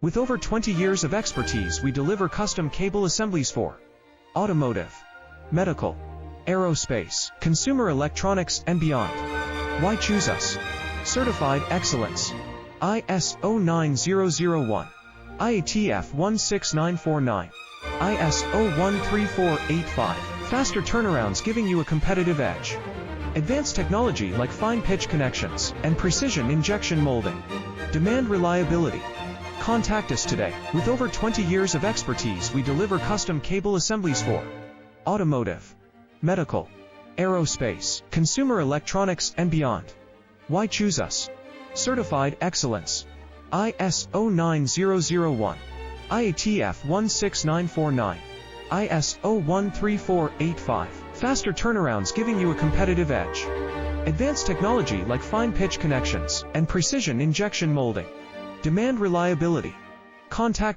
With over 20 years of expertise, we deliver custom cable assemblies for automotive, medical, aerospace, consumer electronics, and beyond. Why choose us? Certified excellence. ISO 9001, IATF 16949, ISO 13485. Faster turnarounds giving you a competitive edge. Advanced technology like fine pitch connections and precision injection molding. Demand reliability. Contact us today. With over 20 years of expertise, we deliver custom cable assemblies for automotive, medical, aerospace, consumer electronics, and beyond. Why choose us? Certified excellence. ISO 9001, IATF 16949, ISO 13485. Faster turnarounds giving you a competitive edge. Advanced technology like fine pitch connections and precision injection molding. Demand reliability. Contact